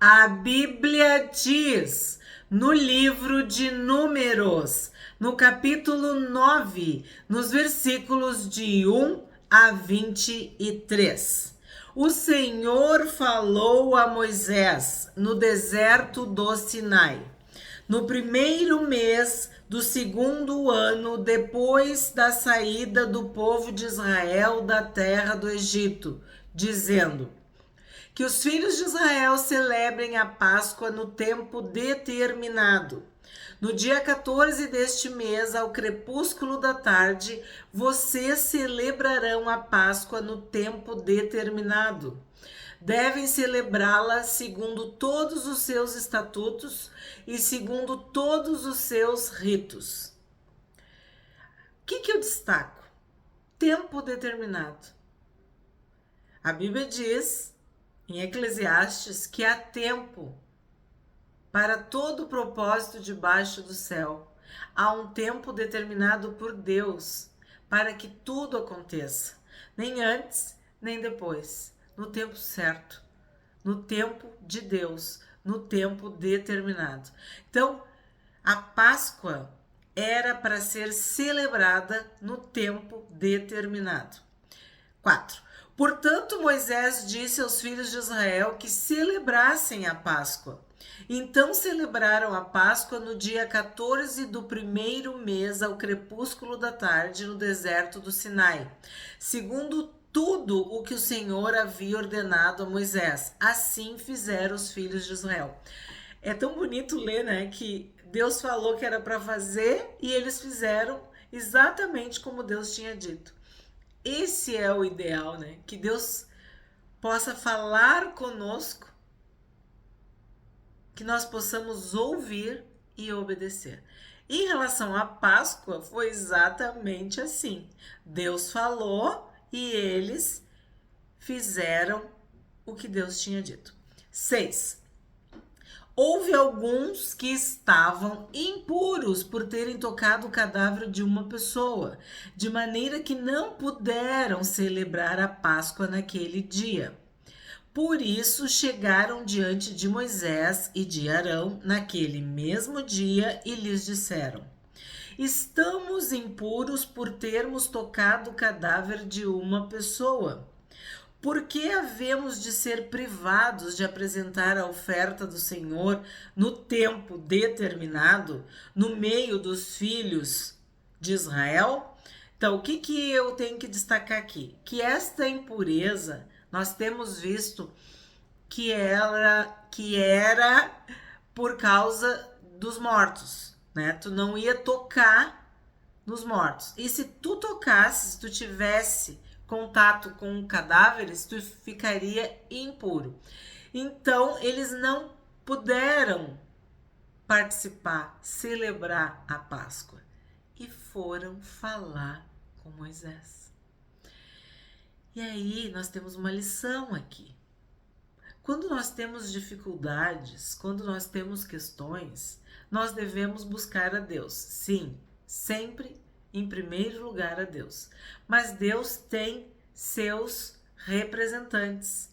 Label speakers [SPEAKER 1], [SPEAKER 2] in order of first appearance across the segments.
[SPEAKER 1] A Bíblia diz no livro de Números, no capítulo 9, nos versículos de 1 a 23. O Senhor falou a Moisés no deserto do Sinai, no primeiro mês do segundo ano depois da saída do povo de Israel da terra do Egito, dizendo: que os filhos de Israel celebrem a Páscoa no tempo determinado. No dia 14 deste mês, ao crepúsculo da tarde, vocês celebrarão a Páscoa no tempo determinado. Devem celebrá-la segundo todos os seus estatutos e segundo todos os seus ritos. O que eu destaco? Tempo determinado. A Bíblia diz em Eclesiastes que há tempo para todo o propósito debaixo do céu. Há um tempo determinado por Deus para que tudo aconteça, nem antes nem depois, no tempo certo, no tempo de Deus, no tempo determinado. Então, a Páscoa era para ser celebrada no tempo determinado. 4. Portanto, Moisés disse aos filhos de Israel que celebrassem a Páscoa. Então celebraram a Páscoa no dia 14 do primeiro mês, ao crepúsculo da tarde, no deserto do Sinai, segundo tudo o que o Senhor havia ordenado a Moisés. Assim fizeram os filhos de Israel. É tão bonito ler, né, que Deus falou que era para fazer e eles fizeram exatamente como Deus tinha dito. Esse é o ideal, né? Que Deus possa falar conosco, que nós possamos ouvir e obedecer. Em relação à Páscoa, foi exatamente assim. Deus falou e eles fizeram o que Deus tinha dito. 6. Houve alguns que estavam impuros por terem tocado o cadáver de uma pessoa, de maneira que não puderam celebrar a Páscoa naquele dia. Por isso chegaram diante de Moisés e de Arão naquele mesmo dia e lhes disseram: estamos impuros por termos tocado o cadáver de uma pessoa. Por que havemos de ser privados de apresentar a oferta do Senhor no tempo determinado, no meio dos filhos de Israel? Então, o que eu tenho que destacar aqui? Que esta impureza, nós temos visto que era por causa dos mortos, né? Tu não ia tocar nos mortos. E se tu tocasse, se tu tivesse contato com cadáveres, tu ficaria impuro. Então, eles não puderam participar, celebrar a Páscoa e foram falar com Moisés. E aí, nós temos uma lição aqui. Quando nós temos dificuldades, quando nós temos questões, nós devemos buscar a Deus. Sim, sempre em primeiro lugar a Deus. Mas Deus tem seus representantes.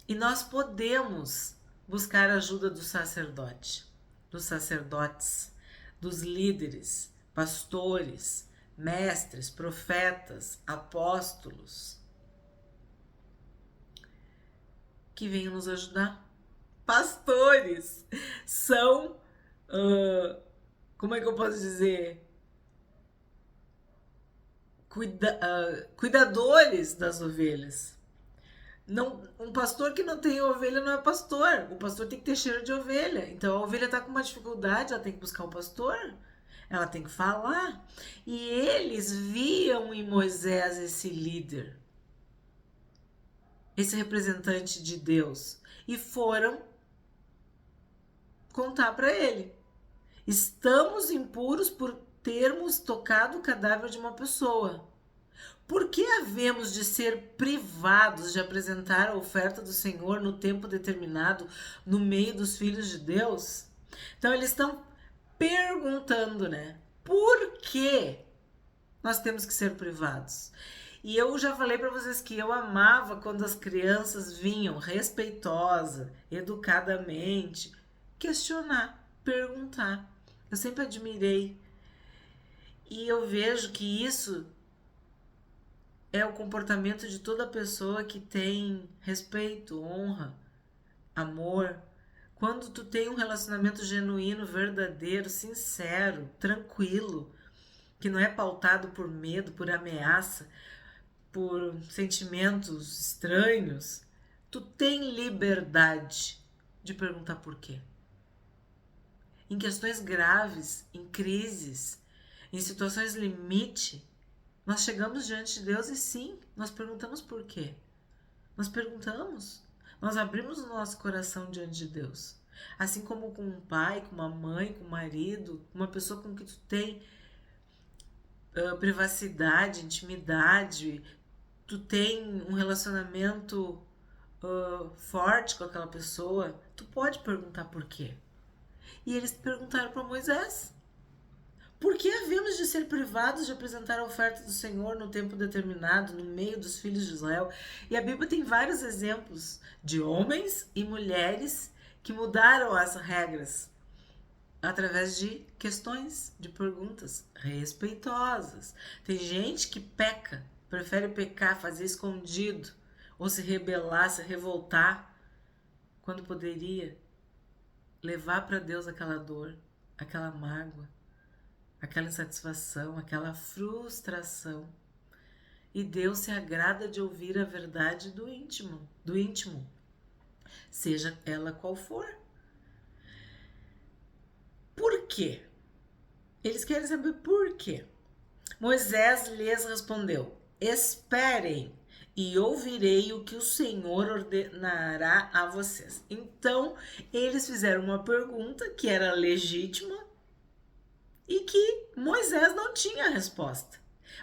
[SPEAKER 1] E nós podemos buscar a ajuda do sacerdote, dos sacerdotes, dos líderes, pastores, mestres, profetas, apóstolos, que venham nos ajudar. Pastores são, como é que eu posso dizer? Cuidadores das ovelhas. Não, um pastor que não tem ovelha não é pastor. O pastor tem que ter cheiro de ovelha. Então a ovelha está com uma dificuldade, ela tem que buscar um pastor. Ela tem que falar. E eles viam em Moisés esse líder, esse representante de Deus, e foram contar para ele: estamos impuros por termos tocado o cadáver de uma pessoa. Por que havemos de ser privados de apresentar a oferta do Senhor no tempo determinado, no meio dos filhos de Deus? Então eles estão perguntando, né? Por que nós temos que ser privados? E eu já falei para vocês que eu amava quando as crianças vinham respeitosa, educadamente, questionar, perguntar. Eu sempre admirei. E eu vejo que isso é o comportamento de toda pessoa que tem respeito, honra, amor. Quando tu tem um relacionamento genuíno, verdadeiro, sincero, tranquilo, que não é pautado por medo, por ameaça, por sentimentos estranhos, tu tem liberdade de perguntar por quê. Em questões graves, em crises, em situações limite, nós chegamos diante de Deus e sim, nós perguntamos por quê. Nós perguntamos, nós abrimos o nosso coração diante de Deus. Assim como com um pai, com uma mãe, com um marido, uma pessoa com que tu tem privacidade, intimidade, tu tem um relacionamento forte com aquela pessoa, tu pode perguntar por quê. E eles perguntaram para Moisés: por que havemos de ser privados de apresentar a oferta do Senhor no tempo determinado, no meio dos filhos de Israel? E a Bíblia tem vários exemplos de homens e mulheres que mudaram as regras através de questões, de perguntas respeitosas. Tem gente que peca, prefere pecar, fazer escondido, ou se rebelar, se revoltar, quando poderia levar para Deus aquela dor, aquela mágoa, aquela insatisfação, aquela frustração. E Deus se agrada de ouvir a verdade do íntimo, seja ela qual for. Por quê? Eles querem saber por quê. Moisés lhes respondeu: esperem e ouvirei o que o Senhor ordenará a vocês. Então, eles fizeram uma pergunta que era legítima e que Moisés não tinha resposta.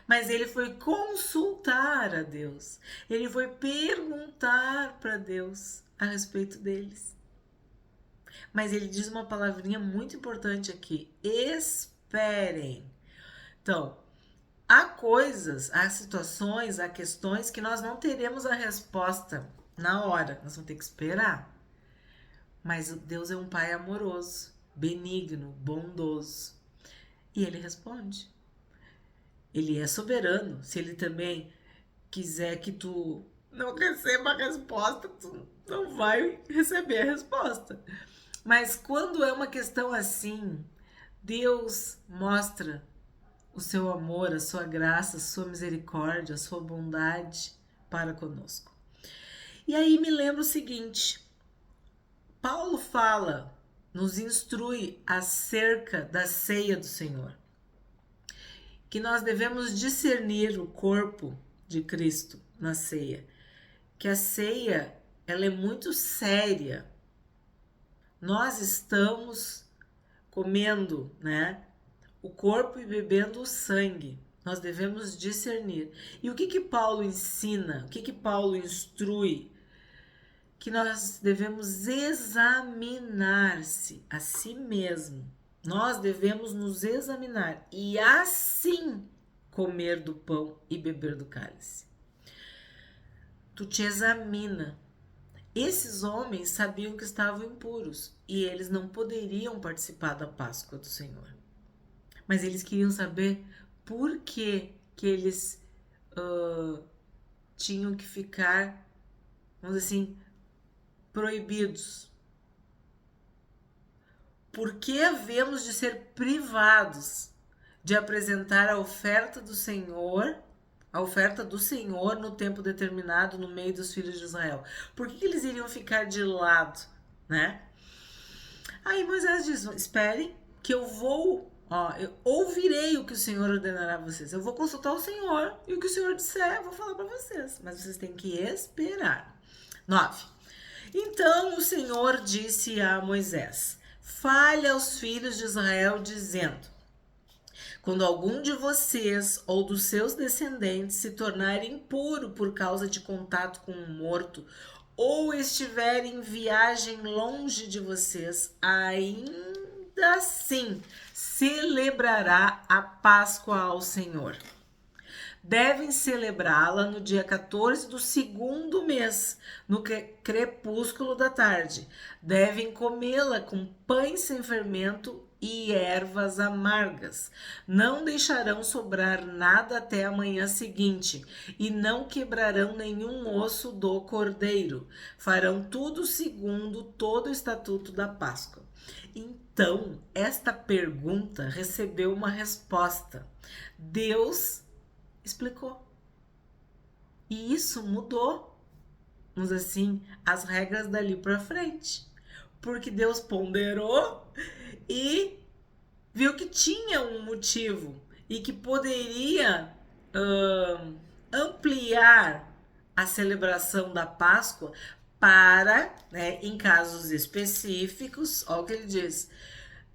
[SPEAKER 1] Mas ele foi consultar a Deus. Ele foi perguntar para Deus a respeito deles. Mas ele diz uma palavrinha muito importante aqui: esperem. Então, há coisas, há situações, há questões que nós não teremos a resposta na hora. Nós vamos ter que esperar. Mas Deus é um Pai amoroso, benigno, bondoso. E ele responde. Ele é soberano. Se ele também quiser que tu não receba a resposta, tu não vai receber a resposta. Mas quando é uma questão assim, Deus mostra o seu amor, a sua graça, a sua misericórdia, a sua bondade para conosco. E aí me lembra o seguinte: Paulo fala, nos instrui acerca da ceia do Senhor, que nós devemos discernir o corpo de Cristo na ceia, que a ceia ela é muito séria. Nós estamos comendo, né, o corpo e bebendo o sangue. Nós devemos discernir. E o que Paulo ensina? O que Paulo instrui? Que nós devemos examinar-se a si mesmo. Nós devemos nos examinar e assim comer do pão e beber do cálice. Tu te examina. Esses homens sabiam que estavam impuros e eles não poderiam participar da Páscoa do Senhor. Mas eles queriam saber por que eles tinham que ficar, vamos dizer assim, proibidos. Por que havemos de ser privados de apresentar a oferta do Senhor no tempo determinado no meio dos filhos de Israel? Por que eles iriam ficar de lado, né? Aí Moisés diz: esperem que eu ouvirei o que o Senhor ordenará a vocês. Eu vou consultar o Senhor e o que o Senhor disser eu vou falar para vocês. Mas vocês têm que esperar. 9. Então o Senhor disse a Moisés: fale aos filhos de Israel dizendo: quando algum de vocês ou dos seus descendentes se tornar impuro por causa de contato com um morto, ou estiver em viagem longe de vocês, ainda assim celebrará a Páscoa ao Senhor. Devem celebrá-la no dia 14 do segundo mês, no crepúsculo da tarde. Devem comê-la com pães sem fermento e ervas amargas. Não deixarão sobrar nada até a manhã seguinte, e não quebrarão nenhum osso do cordeiro. Farão tudo segundo todo o estatuto da Páscoa. Então, esta pergunta recebeu uma resposta. Deus explicou. E isso mudou, vamos dizer assim, as regras dali para frente. Porque Deus ponderou e viu que tinha um motivo e que poderia ampliar a celebração da Páscoa para, né, em casos específicos, olha o que ele diz,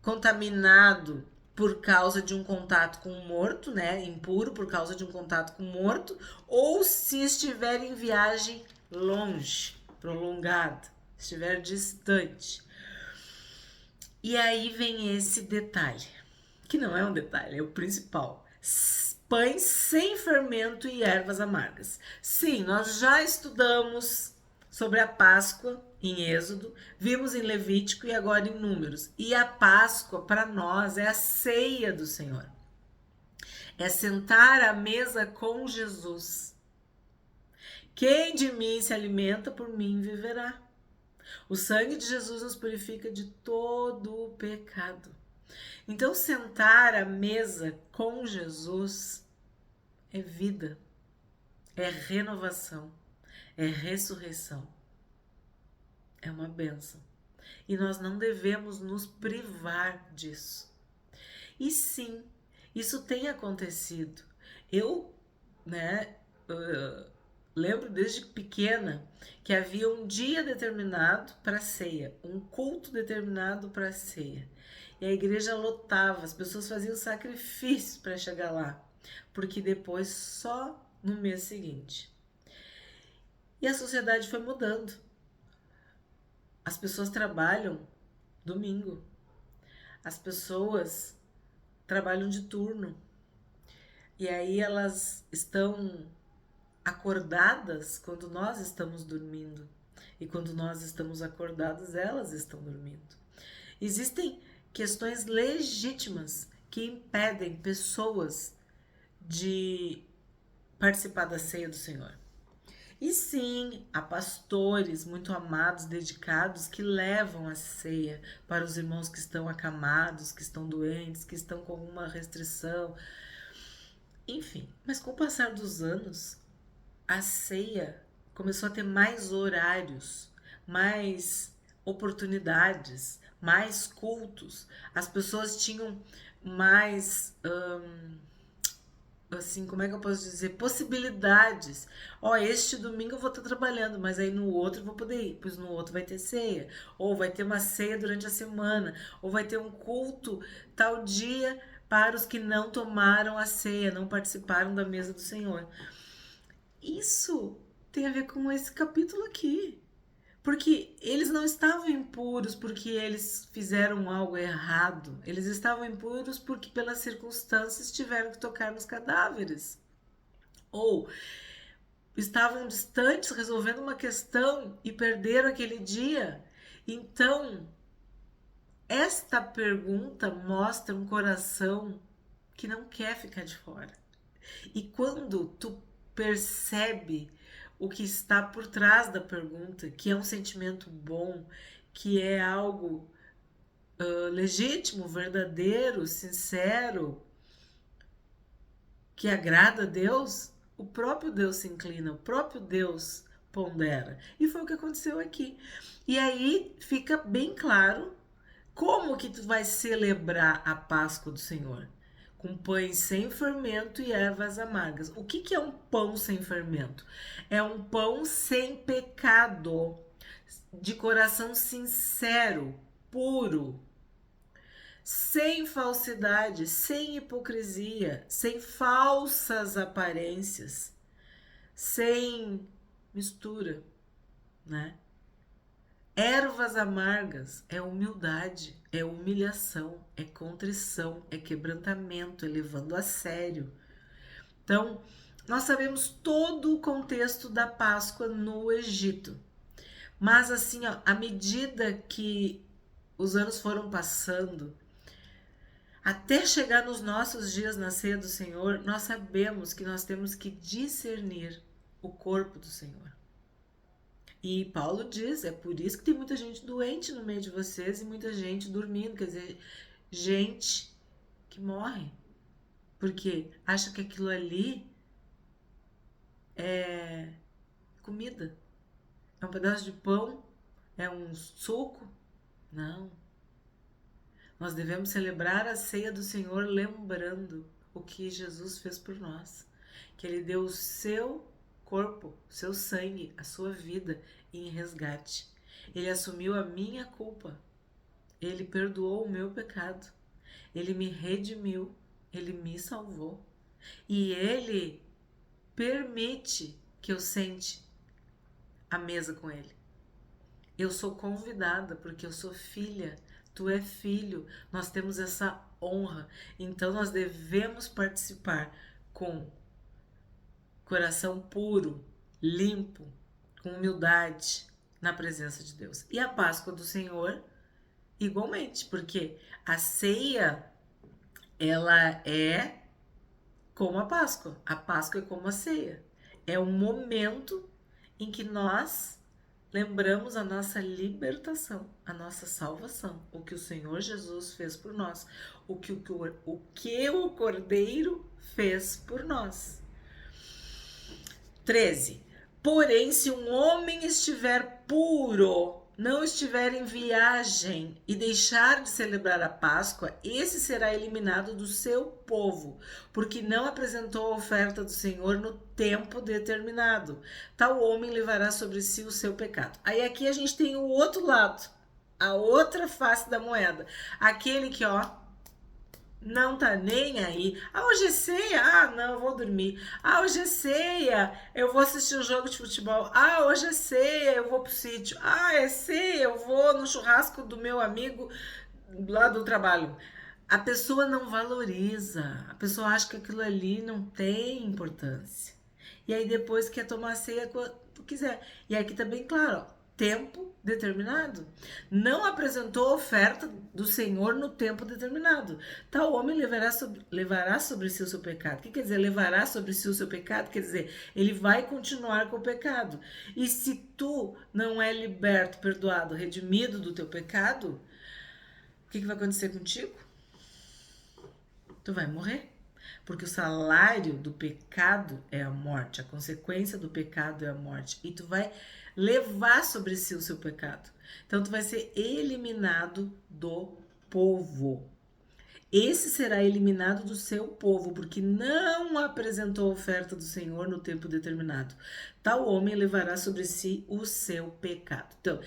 [SPEAKER 1] contaminado por causa de um contato com um morto, né, impuro por causa de um contato com um morto, ou se estiver em viagem longe, prolongada, estiver distante. E aí vem esse detalhe, que não é um detalhe, é o principal. Pães sem fermento e ervas amargas. Sim, nós já estudamos sobre a Páscoa em Êxodo, vimos em Levítico e agora em Números. E a Páscoa, para nós, é a ceia do Senhor. É sentar à mesa com Jesus. Quem de mim se alimenta, por mim viverá. O sangue de Jesus nos purifica de todo o pecado. Então, sentar à mesa com Jesus é vida, é renovação, é ressurreição. É uma bênção. E nós não devemos nos privar disso. E sim, isso tem acontecido. Eu, lembro desde pequena que havia um dia determinado para a ceia, um culto determinado para a ceia. E a igreja lotava, as pessoas faziam sacrifícios para chegar lá, porque depois só no mês seguinte. E a sociedade foi mudando. As pessoas trabalham domingo. As pessoas trabalham de turno. E aí elas estão acordadas quando nós estamos dormindo. E quando nós estamos acordados, elas estão dormindo. Existem questões legítimas que impedem pessoas de participar da ceia do Senhor. E sim, há pastores muito amados, dedicados, que levam a ceia para os irmãos que estão acamados, que estão doentes, que estão com alguma restrição. Enfim, mas com o passar dos anos, a ceia começou a ter mais horários, mais oportunidades, mais cultos. As pessoas tinham mais... assim, como é que eu posso dizer? Possibilidades. Ó, este domingo eu vou estar trabalhando, mas aí no outro eu vou poder ir, pois no outro vai ter ceia. Ou vai ter uma ceia durante a semana. Ou vai ter um culto tal dia para os que não tomaram a ceia, não participaram da mesa do Senhor. Isso tem a ver com esse capítulo aqui. Porque eles não estavam impuros porque eles fizeram algo errado. Eles estavam impuros porque, pelas circunstâncias, tiveram que tocar nos cadáveres. Ou estavam distantes resolvendo uma questão e perderam aquele dia. Então, esta pergunta mostra um coração que não quer ficar de fora. E quando tu percebe o que está por trás da pergunta, que é um sentimento bom, que é algo legítimo, verdadeiro, sincero, que agrada a Deus, o próprio Deus se inclina, o próprio Deus pondera. E foi o que aconteceu aqui. E aí fica bem claro como que tu vai celebrar a Páscoa do Senhor. Com pães sem fermento e ervas amargas. O que é um pão sem fermento? É um pão sem pecado, de coração sincero, puro, sem falsidade, sem hipocrisia, sem falsas aparências, sem mistura, né? Ervas amargas é humildade, é humilhação, é contrição, é quebrantamento, é levando a sério. Então, Nós sabemos todo o contexto da Páscoa no Egito. Mas assim, ó, à medida que os anos foram passando, até chegar nos nossos dias na ceia do Senhor, nós sabemos que nós temos que discernir o corpo do Senhor. E Paulo diz, é por isso que tem muita gente doente no meio de vocês e muita gente dormindo, quer dizer, gente que morre, porque acha que aquilo ali é comida, é um pedaço de pão, é um suco. Não. Nós devemos celebrar a ceia do Senhor lembrando o que Jesus fez por nós, que Ele deu o seu corpo, o seu sangue, a sua vida em resgate. Ele assumiu a minha culpa, Ele perdoou o meu pecado, Ele me redimiu, Ele me salvou e Ele permite que eu sente à mesa com Ele. Eu sou convidada porque eu sou filha, tu é filho, nós temos essa honra, então nós devemos participar com coração puro, limpo, com humildade na presença de Deus. E a Páscoa do Senhor, igualmente, porque a ceia, ela é como a Páscoa é como a ceia, é um momento em que nós lembramos a nossa libertação, a nossa salvação, o que o Senhor Jesus fez por nós, o que o Cordeiro fez por nós. 13. Porém, se um homem estiver puro, não estiver em viagem e deixar de celebrar a Páscoa, esse será eliminado do seu povo, porque não apresentou a oferta do Senhor no tempo determinado. Tal homem levará sobre si o seu pecado. Aí aqui a gente tem o outro lado, a outra face da moeda. Aquele que, não tá nem aí. Hoje é ceia? Não, eu vou dormir. Hoje é ceia, eu vou assistir um jogo de futebol. Hoje é ceia, eu vou pro sítio. É ceia, eu vou no churrasco do meu amigo lá do trabalho. A pessoa não valoriza, a pessoa acha que aquilo ali não tem importância. E aí depois quer tomar ceia quando quiser. E aqui tá bem claro, tempo determinado. Não apresentou oferta do Senhor no tempo determinado. Tal homem levará sobre si o seu pecado. O que quer dizer levará sobre si o seu pecado? Quer dizer, ele vai continuar com o pecado. E se tu não é liberto, perdoado, redimido do teu pecado, o que vai acontecer contigo? Tu vai morrer. Porque o salário do pecado é a morte, a consequência do pecado é a morte. E tu vai levar sobre si o seu pecado. Então tu vai ser eliminado do povo. Esse será eliminado do seu povo, porque não apresentou a oferta do Senhor no tempo determinado. Tal homem levará sobre si o seu pecado. Então,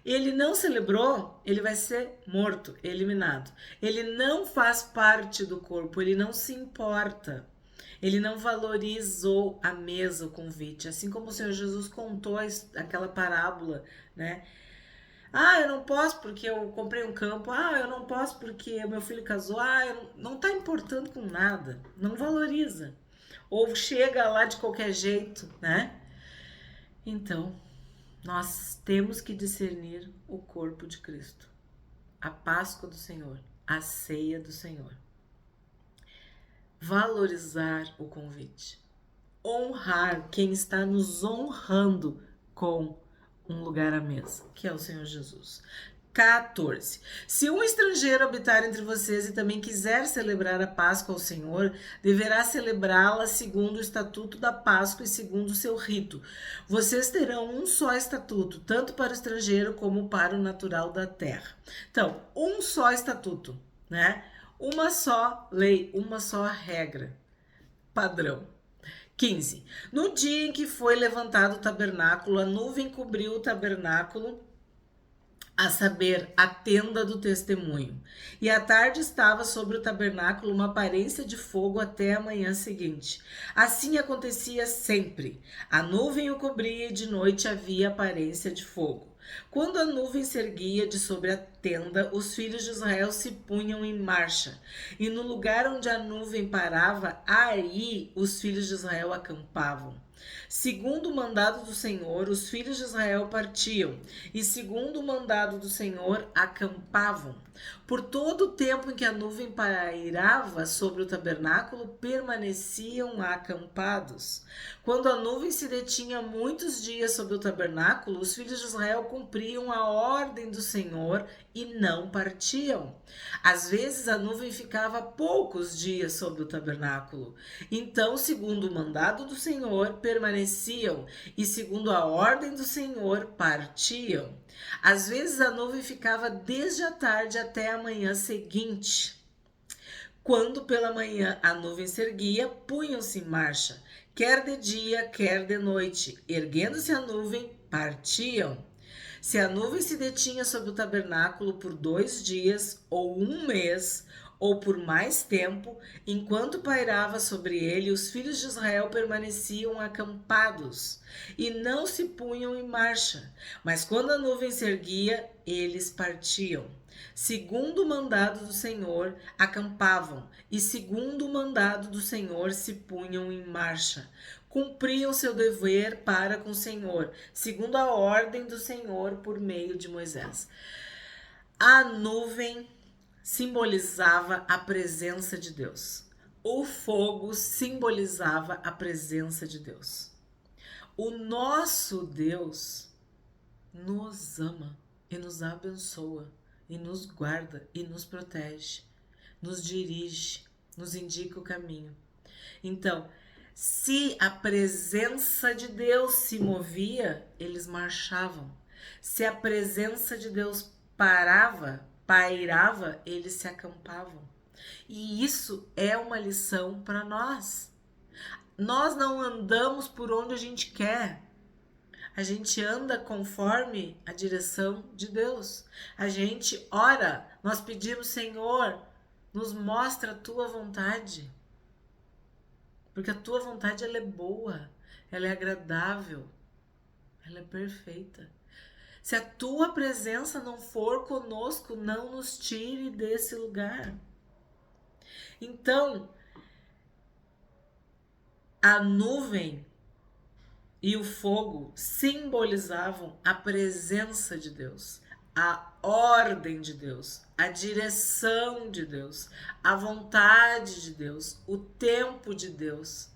[SPEAKER 1] ele não celebrou, ele vai ser morto, eliminado. Ele não faz parte do corpo, ele não se importa. Ele não valorizou a mesa, o convite. Assim como o Senhor Jesus contou aquela parábola, né? Eu não posso porque eu comprei um campo. Eu não posso porque meu filho casou. Não tá importando com nada. Não valoriza. Ou chega lá de qualquer jeito, né? Então, nós temos que discernir o corpo de Cristo. A Páscoa do Senhor. A ceia do Senhor. Valorizar o convite. Honrar quem está nos honrando com um lugar à mesa, que é o Senhor Jesus. 14. Se um estrangeiro habitar entre vocês e também quiser celebrar a Páscoa ao Senhor, deverá celebrá-la segundo o estatuto da Páscoa e segundo o seu rito. Vocês terão um só estatuto, tanto para o estrangeiro como para o natural da terra. Então, um só estatuto, né? Uma só lei, uma só regra, padrão. 15. No dia em que foi levantado o tabernáculo, a nuvem cobriu o tabernáculo, a saber, a tenda do testemunho. E à tarde estava sobre o tabernáculo uma aparência de fogo até a manhã seguinte. Assim acontecia sempre. A nuvem o cobria e de noite havia aparência de fogo. Quando a nuvem se erguia de sobre a tenda, os filhos de Israel se punham em marcha. E no lugar onde a nuvem parava, aí os filhos de Israel acampavam. Segundo o mandado do Senhor, os filhos de Israel partiam, e segundo o mandado do Senhor, acampavam. Por todo o tempo em que a nuvem pairava sobre o tabernáculo, permaneciam acampados. Quando a nuvem se detinha muitos dias sobre o tabernáculo, os filhos de Israel cumpriam a ordem do Senhor e não partiam. Às vezes a nuvem ficava poucos dias sobre o tabernáculo. Então, segundo o mandado do Senhor, permaneciam, e segundo a ordem do Senhor, partiam. Às vezes a nuvem ficava desde a tarde até a manhã seguinte. Quando pela manhã a nuvem se erguia, punham-se em marcha, quer de dia, quer de noite. Erguendo-se a nuvem, partiam. Se a nuvem se detinha sobre o tabernáculo por 2 dias, ou 1 mês, ou por mais tempo, enquanto pairava sobre ele, os filhos de Israel permaneciam acampados e não se punham em marcha. Mas quando a nuvem se erguia, eles partiam. Segundo o mandado do Senhor, acampavam, e segundo o mandado do Senhor, se punham em marcha. Cumpriam seu dever para com o Senhor, segundo a ordem do Senhor por meio de Moisés. A nuvem simbolizava a presença de Deus. O fogo simbolizava a presença de Deus. O nosso Deus nos ama e nos abençoa, e nos guarda e nos protege, nos dirige, nos indica o caminho. Então, se a presença de Deus se movia, eles marchavam. Se a presença de Deus pairava, eles se acampavam. E isso é uma lição para nós. Nós não andamos por onde a gente quer. A gente anda conforme a direção de Deus. A gente ora, nós pedimos, Senhor, nos mostra a tua vontade. Porque a tua vontade, ela é boa, ela é agradável, ela é perfeita. Se a tua presença não for conosco, não nos tire desse lugar. Então, a nuvem e o fogo simbolizavam a presença de Deus, a ordem de Deus, a direção de Deus, a vontade de Deus, o tempo de Deus.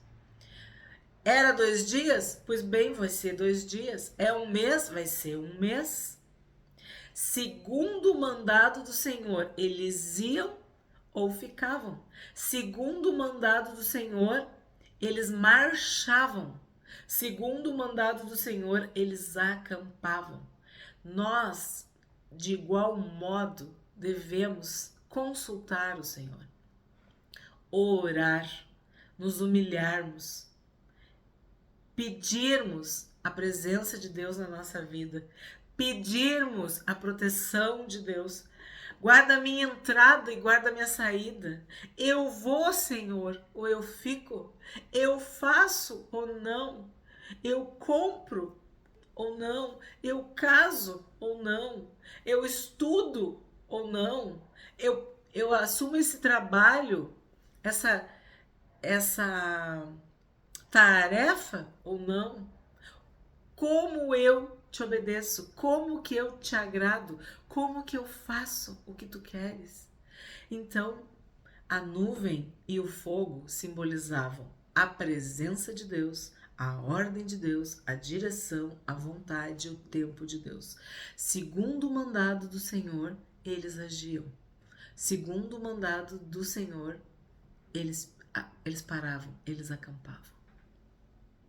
[SPEAKER 1] Era 2 dias? Pois bem, vai ser 2 dias. É 1 mês? Vai ser 1 mês. Segundo o mandado do Senhor, eles iam ou ficavam. Segundo o mandado do Senhor, eles marchavam. Segundo o mandado do Senhor, eles acampavam. Nós, de igual modo, devemos consultar o Senhor, orar, nos humilharmos, pedirmos a presença de Deus na nossa vida, pedirmos a proteção de Deus. Guarda a minha entrada e guarda a minha saída. Eu vou, Senhor, ou eu fico. Eu faço ou não. Eu compro ou não. Eu caso ou não. Eu estudo ou não. Eu assumo esse trabalho, essa tarefa ou não. Como eu te obedeço? Como que eu te agrado? Como que eu faço o que tu queres? Então, a nuvem e o fogo simbolizavam a presença de Deus, a ordem de Deus, a direção, a vontade e o tempo de Deus. Segundo o mandado do Senhor, eles agiam. Segundo o mandado do Senhor, eles paravam, eles acampavam.